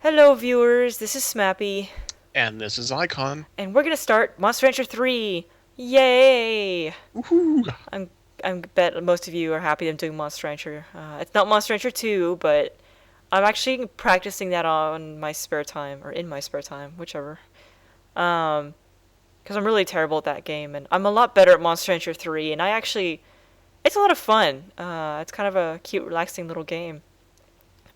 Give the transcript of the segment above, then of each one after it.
Hello, viewers. This is Smappy, And this is Icon. and we're gonna start Monster Rancher 3. Yay! Woohoo! I'm I'm bet most of you are happy I'm doing Monster Rancher. It's not Monster Rancher 2, but I'm actually practicing that on my spare time or in my spare time, whichever. Because I'm really terrible at that game, and I'm a lot better at Monster Rancher 3. And it's a lot of fun. It's kind of a cute, relaxing little game.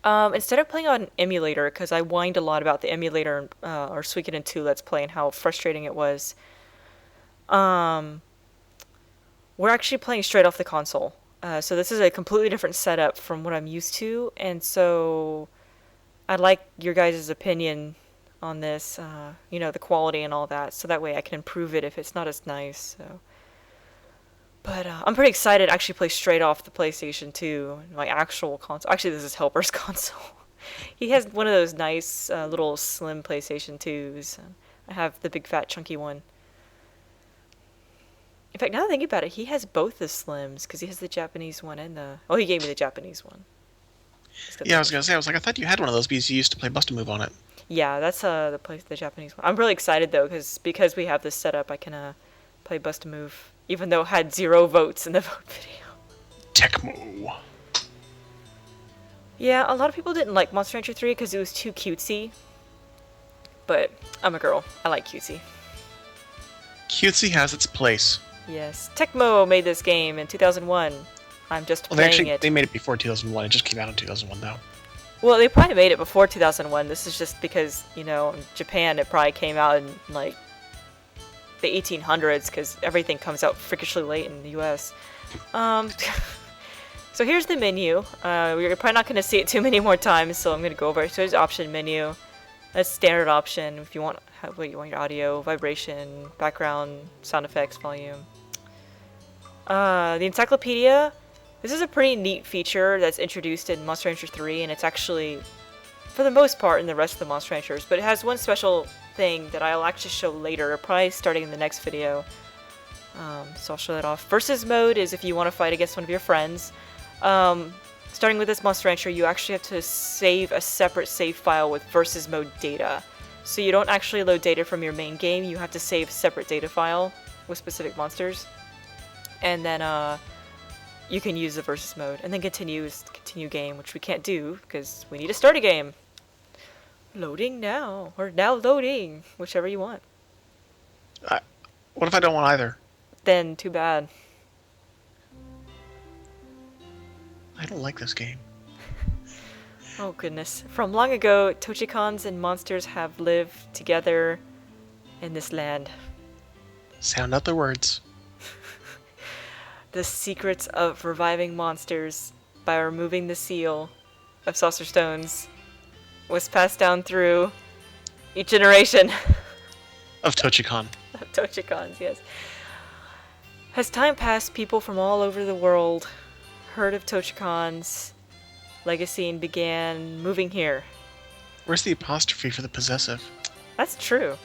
Instead of playing on an emulator, because I whined a lot about the emulator or Suikoden 2 Let's Play and how frustrating it was, um, we're actually playing straight off the console. So this is a completely different setup from what I'm used to, and so I'd like your guys' opinion on this, the quality and all that, so that way I can improve it if it's not as nice. So. But I'm pretty excited to actually play straight off the PlayStation 2, my actual console. Actually, this is Helper's console. He has one of those nice little slim PlayStation 2s. I have the big fat chunky one. In fact, now that I think about it, he has both the slims because he has the Japanese one and the. Oh, he gave me the Japanese one. Yeah, I was gonna say, I thought you had one of those because you used to play Bust a Move on it. Yeah, that's the Japanese one. I'm really excited though because we have this setup, I can play Bust a Move, even though it had 0 votes in the vote video. Tecmo. Yeah, a lot of people didn't like Monster Rancher 3 because it was too cutesy. But I'm a girl. I like cutesy. Cutesy has its place. Yes. Tecmo made this game in 2001. I'm just playing it. They made it before 2001. It just came out in 2001, though. Well, they probably made it before 2001. This is just because, in Japan it probably came out in, the 1800s because everything comes out freakishly late in the US. So here's the menu. We're probably not going to see it too many more times, so I'm going to go over it. So there's option menu. That's standard option if you want what you want your audio, vibration, background, sound effects, volume. The encyclopedia. This is a pretty neat feature that's introduced in Monster Rancher 3, and it's actually, for the most part, in the rest of the Monster Ranchers. But it has one special thing that I'll actually show later, probably starting in the next video. So I'll show that off. Versus mode is if you want to fight against one of your friends. Starting with this Monster Rancher, you actually have to save a separate save file with versus mode data. So you don't actually load data from your main game, you have to save a separate data file with specific monsters. And then you can use the versus mode. And then continue game, which we can't do because we need to start a game. Loading now, or now loading, whichever you want. What if I don't want either? Then too bad. I don't like this game. Oh goodness. From long ago, Tochikans and monsters have lived together in this land. Sound out the words. The secrets of reviving monsters by removing the seal of saucer stones was passed down through each generation. Of Tochikon. Of Tochikans, yes. As time passed, people from all over the world heard of Tochikon's legacy and began moving here. Where's the apostrophe for the possessive? That's true.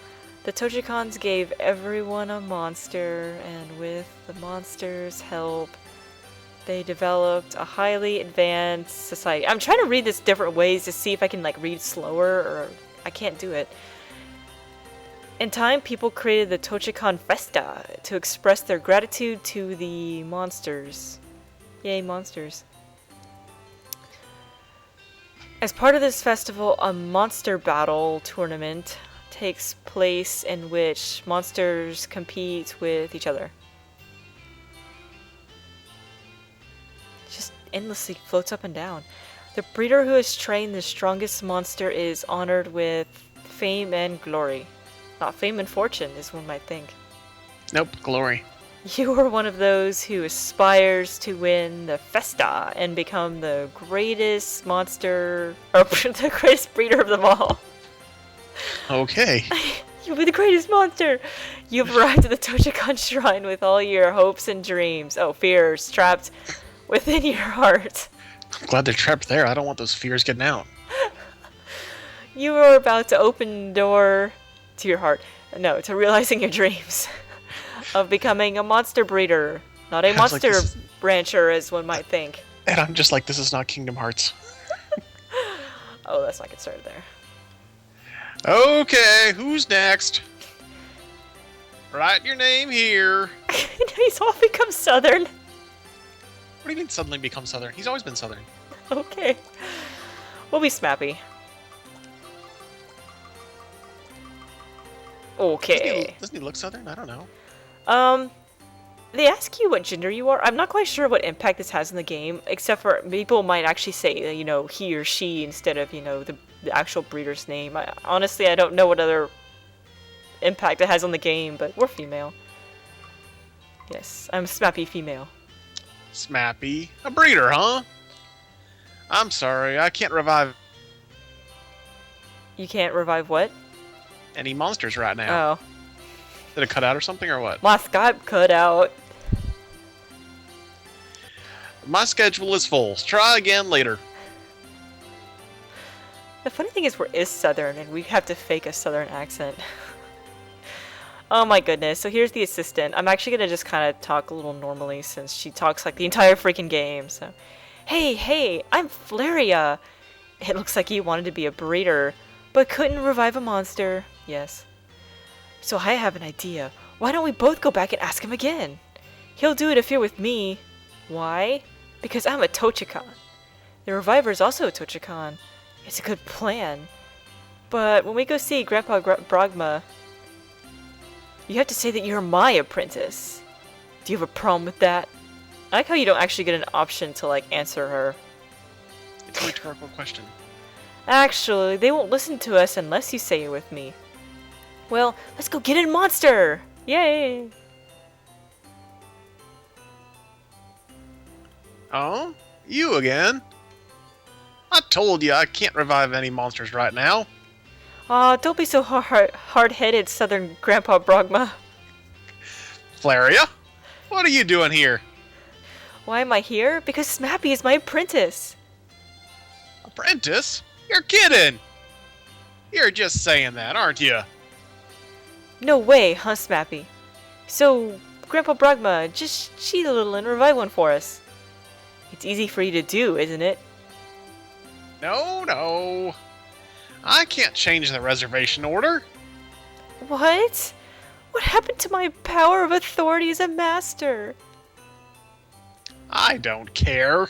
The Tochikons gave everyone a monster, and with the monster's help, they developed a highly advanced society. I'm trying to read this different ways to see if I can read slower, or I can't do it. In time, people created the Tochikon Festa to express their gratitude to the monsters. Yay, monsters. As part of this festival, a monster battle tournament takes place in which monsters compete with each other. It just endlessly floats up and down. The breeder who has trained the strongest monster is honored with fame and glory. Not fame and fortune, as one might think. Nope, glory. You are one of those who aspires to win the Festa and become the greatest monster, or the greatest breeder of them all. Okay. You'll be the greatest monster! You've arrived at the Tochikon Shrine with all your hopes and dreams. Oh, fears trapped within your heart. I'm glad they're trapped there. I don't want those fears getting out. You are about to open the door to your heart. No, to realizing your dreams. Of becoming a monster breeder. Not a monster rancher, as one might think. And I'm just like, this is not Kingdom Hearts. Oh, let's not get started there. Okay, who's next? Write your name here. He's all become Southern. What do you mean suddenly become Southern? He's always been Southern. Okay. We'll be Smappy. Okay. Doesn't he look Southern? I don't know. They ask you what gender you are. I'm not quite sure what impact this has in the game, except for people might actually say, he or she instead of, the actual breeder's name. Honestly, I don't know what other impact it has on the game, but we're female. Yes, I'm Smappy female. Smappy? A breeder, huh? I'm sorry, I can't revive... You can't revive what? Any monsters right now. Oh. Did it cut out or something, or what? My Skype cut out. My schedule is full. Try again later. The funny thing is we're Southern, and we have to fake a Southern accent. Oh my goodness, so here's the assistant. I'm actually gonna just kind of talk a little normally since she talks like the entire freaking game, so... Hey, I'm Flaria! It looks like you wanted to be a breeder, but couldn't revive a monster. Yes. So I have an idea. Why don't we both go back and ask him again? He'll do it if you're with me. Why? Because I'm a Tochicon. The reviver's also a Tochicon. It's a good plan. But when we go see Grandpa Brogma, you have to say that you're my apprentice. Do you have a problem with that? I like how you don't actually get an option to, answer her. It's a rhetorical question. Actually, they won't listen to us unless you say you're with me. Well, let's go get a monster! Yay! Oh? You again? I told you I can't revive any monsters right now. Aw, don't be so hard-headed, Southern Grandpa Brogma. Flaria? What are you doing here? Why am I here? Because Smappy is my apprentice. Apprentice? You're kidding! You're just saying that, aren't you? No way, huh, Smappy? So, Grandpa Brogma, just cheat a little and revive one for us. It's easy for you to do, isn't it? No. I can't change the reservation order. What? What happened to my power of authority as a master? I don't care.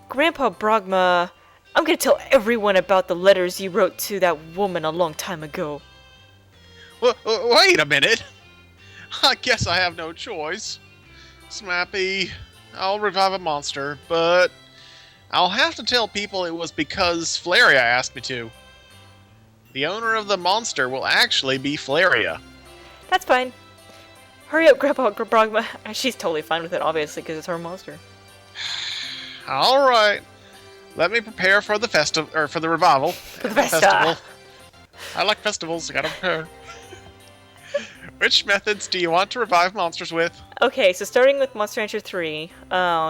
Grandpa Brogma, I'm gonna tell everyone about the letters you wrote to that woman a long time ago. Wait a minute. I guess I have no choice. Smappy, I'll revive a monster, but I'll have to tell people it was because Flaria asked me to. The owner of the monster will actually be Flaria. That's fine. Hurry up, Grandpa Brogma. She's totally fine with it, obviously, because it's her monster. All right. Let me prepare for the for the revival. For the festival. I like festivals. I gotta prepare. Which methods do you want to revive monsters with? Okay, so starting with Monster Rancher 3,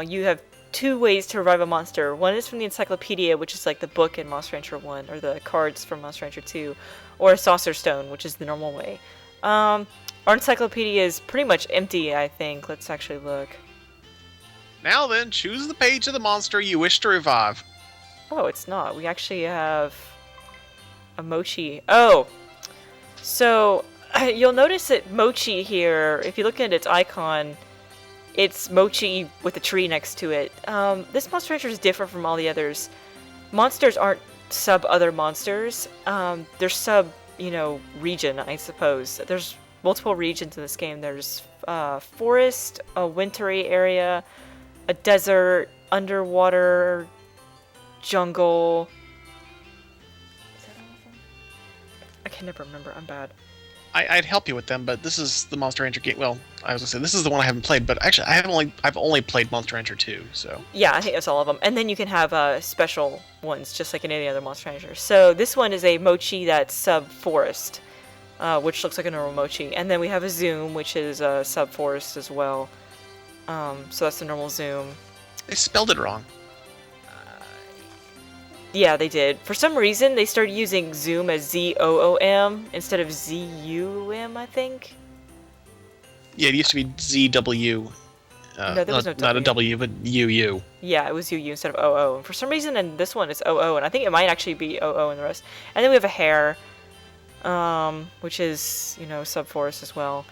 you have two ways to revive a monster. One is from the encyclopedia, which is like the book in Monster Rancher 1, or the cards from Monster Rancher 2, or a Saucer Stone, which is the normal way. Our encyclopedia is pretty much empty, I think. Let's actually look. Now then, choose the page of the monster you wish to revive. Oh, it's not. We actually have a Mochi. Oh! So, you'll notice that Mochi here, if you look at its icon, it's Mochi with a tree next to it. This Monster Rancher is different from all the others. Monsters aren't sub-other monsters. They're sub-region, I suppose. There's multiple regions in this game. There's forest, a wintry area, a desert, underwater, jungle. Is that all of them? I can never remember. I'm bad. I'd help you with them, but this is the Monster Rancher game. Well, I was gonna say this is the one I haven't played, but actually I've only played Monster Rancher 2, so. Yeah, I think that's all of them. And then you can have special ones, just like in any other Monster Rancher. So this one is a Mochi that's sub-forest, which looks like a normal Mochi. And then we have a Zoom, which is sub-forest as well. So that's the normal Zoom. They spelled it wrong. Yeah, they did. For some reason, they started using Zoom as Z-O-O-M instead of Z-U-M, I think. Yeah, it used to be Z-W. No, there was no W. Not a W, but U-U. Yeah, it was U-U instead of O-O. And for some reason, in this one, it's O-O, and I think it might actually be O-O in the rest. And then we have a hare. which is, Subforest as well.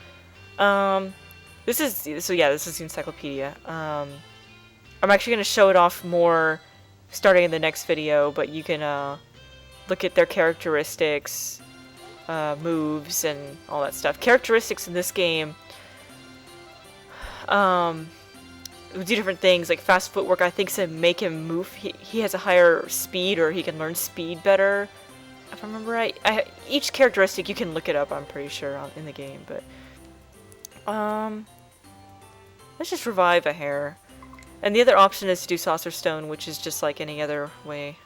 This is the encyclopedia. I'm actually going to show it off more starting in the next video, but you can look at their characteristics, moves, and all that stuff. Characteristics in this game do different things, like fast footwork, I think, to make him move. He has a higher speed, or he can learn speed better, if I remember right. Each characteristic, you can look it up, I'm pretty sure, in the game, but... let's just revive a hare. And the other option is to do Saucer Stone, which is just like any other way.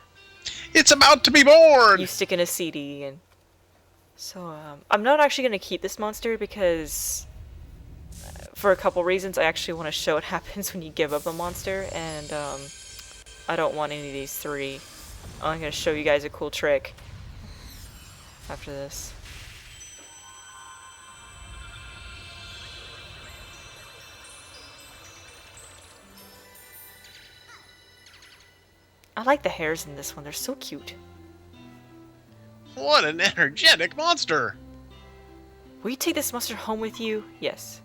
It's about to be born! You stick in a CD, and... So, I'm not actually going to keep this monster because... for a couple reasons, I actually want to show what happens when you give up a monster, and I don't want any of these three. I'm going to show you guys a cool trick after this. I like the hares in this one, they're so cute. What an energetic monster! Will you take this monster home with you? Yes.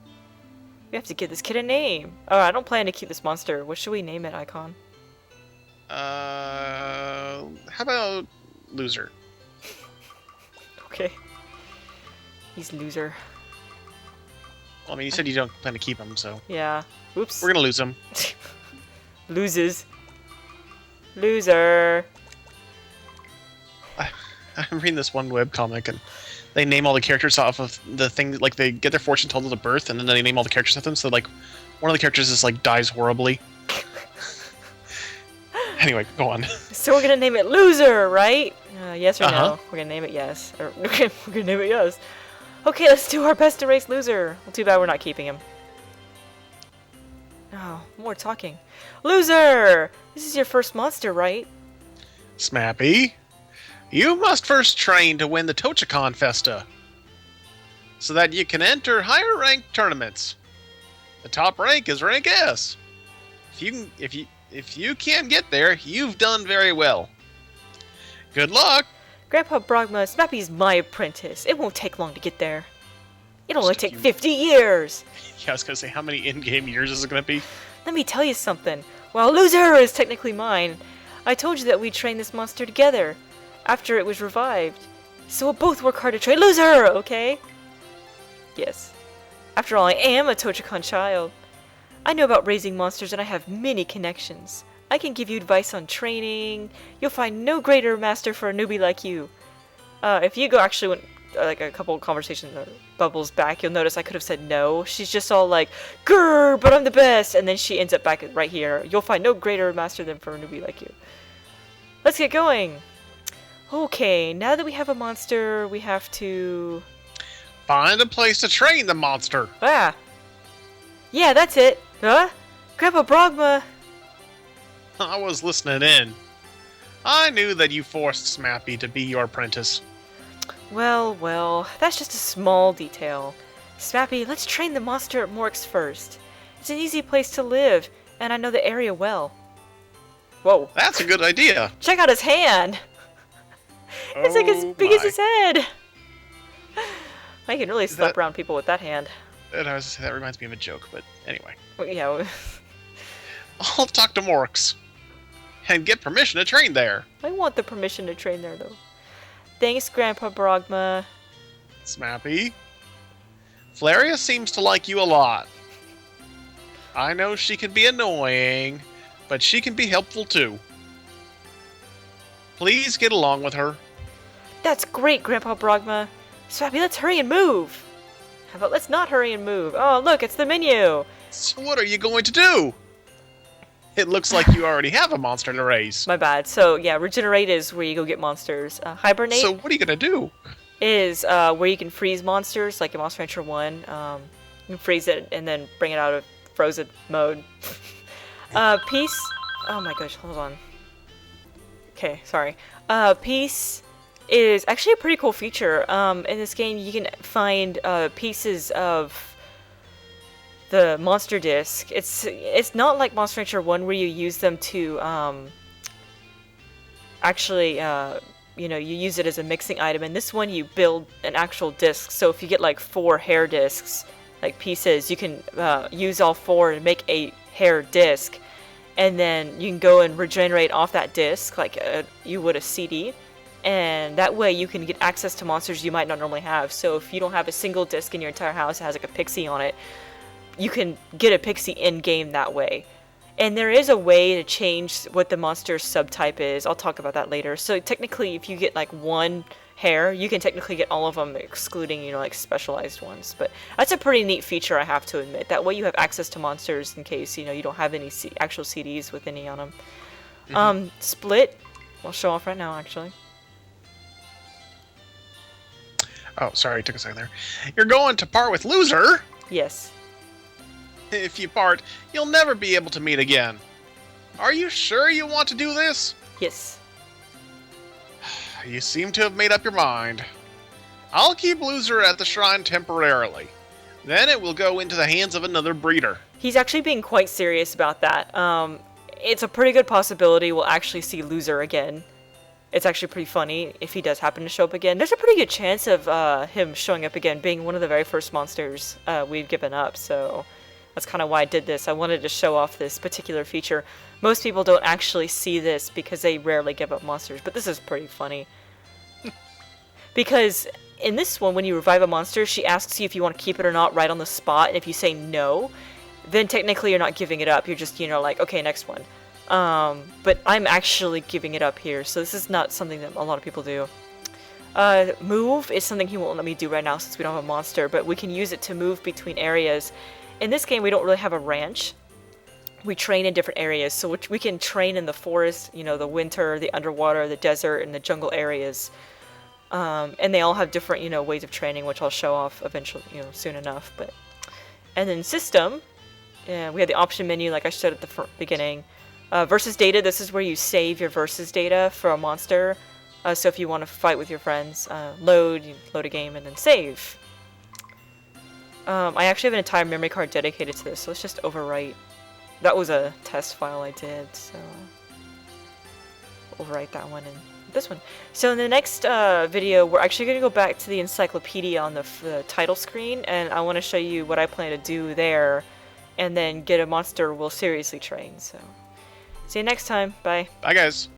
We have to give this kid a name. Oh, I don't plan to keep this monster. What should we name it, Icon? How about Loser? Okay. He's Loser. Well, I mean, you said you don't plan to keep him, so... Yeah. Oops. We're gonna lose him. Loses. Loser. I'm reading this one webcomic, and they name all the characters off of the thing, like, they get their fortune told at a birth, and then they name all the characters after them, so, like, one of the characters is, like, dies horribly. Anyway, go on. So we're gonna name it Loser, right? Yes or no? We're gonna name it yes. Or, we're gonna name it yes. Okay, let's do our best to race Loser. Well, too bad we're not keeping him. Oh, more talking. Loser! This is your first monster, right? Smappy, you must first train to win the Tochicon Festa, so that you can enter higher ranked tournaments. The top rank is rank S. If you can't get there, you've done very well. Good luck. Grandpa Brogma, Smappy's my apprentice. It won't take long to get there. It'll only take 50 years. Yeah, I was gonna say, how many in-game years is it gonna be? Let me tell you something. While Loser is technically mine, I told you that we'd train this monster together after it was revived. So we'll both work hard to train Loser, okay? Yes. After all, I am a Tochicon child. I know about raising monsters and I have many connections. I can give you advice on training. You'll find no greater master for a newbie like you. If you go actually like a couple conversations bubbles back, you'll notice I could have said no. She's just all like, grrr, but I'm the best. And then she ends up back right here. You'll find no greater master than for a newbie like you. Let's get going. Okay, now that we have a monster, we have to... find a place to train the monster. Ah. Yeah, that's it. Huh? Grandpa Brogma. I was listening in. I knew that you forced Smappy to be your apprentice. Well, that's just a small detail. Smappy, let's train the monster at Mork's first. It's an easy place to live, and I know the area well. Whoa. That's a good idea. Check out his hand. It's like as big as his head. I can really slap around people with that hand. That reminds me of a joke, but anyway. Well, yeah. I'll talk to Morks and get permission to train there. I want the permission to train there, though. Thanks, Grandpa Brogma. Smappy, Flaria seems to like you a lot. I know she can be annoying, but she can be helpful too. Please get along with her. That's great, Grandpa Brogma. Smappy, let's hurry and move. How about let's not hurry and move? Oh, look, it's the menu. So what are you going to do? It looks like you already have a monster to raise. My bad. So, yeah, Regenerate is where you go get monsters. Hibernate... So what are you going to do? ...is where you can freeze monsters, like in Monster Rancher 1. You can freeze it and then bring it out of frozen mode. Peace... Oh my gosh, hold on. Okay, sorry. Peace is actually a pretty cool feature. In this game, you can find pieces of the monster disc. It's not like Monster Rancher 1 where you use them to actually you use it as a mixing item. And this one, you build an actual disc. So if you get like 4 hair discs, like pieces, you can use all 4 and make a hair disc. And then you can go and regenerate off that disc like you would a CD. And that way you can get access to monsters you might not normally have. So if you don't have a single disc in your entire house that has like a pixie on it, you can get a pixie in-game that way. And there is a way to change what the monster's subtype is. I'll talk about that later. So technically, if you get like 1 hair, you can technically get all of them, excluding, like specialized ones. But that's a pretty neat feature, I have to admit. That way you have access to monsters in case, you don't have any actual CDs with any on them. Mm-hmm. Split, I'll show off right now, actually. Oh, sorry, took a second there. You're going to part with Loser? Yes. If you part, you'll never be able to meet again. Are you sure you want to do this? Yes. You seem to have made up your mind. I'll keep Loser at the shrine temporarily. Then it will go into the hands of another breeder. He's actually being quite serious about that. It's a pretty good possibility we'll actually see Loser again. It's actually pretty funny if he does happen to show up again. There's a pretty good chance of him showing up again, being one of the very first monsters we've given up, so that's kind of why I did this. I wanted to show off this particular feature. Most people don't actually see this because they rarely give up monsters, but this is pretty funny. Because in this one, when you revive a monster, she asks you if you want to keep it or not right on the spot, and if you say no, then technically you're not giving it up. You're just, like, okay, next one. But I'm actually giving it up here, so this is not something that a lot of people do. Move is something he won't let me do right now since we don't have a monster, but we can use it to move between areas. In this game, we don't really have a ranch. We train in different areas, so we can train in the forest, the winter, the underwater, the desert, and the jungle areas. And they all have different, ways of training, which I'll show off eventually, soon enough. And then system, we have the option menu, like I said at the beginning. Versus data, this is where you save your versus data for a monster. So if you want to fight with your friends, you load a game and then save. I actually have an entire memory card dedicated to this, so let's just overwrite. That was a test file I did, so overwrite that one and this one. So in the next video, we're actually going to go back to the encyclopedia on the title screen, and I want to show you what I plan to do there, and then get a monster we'll seriously train. So see you next time. Bye. Bye, guys.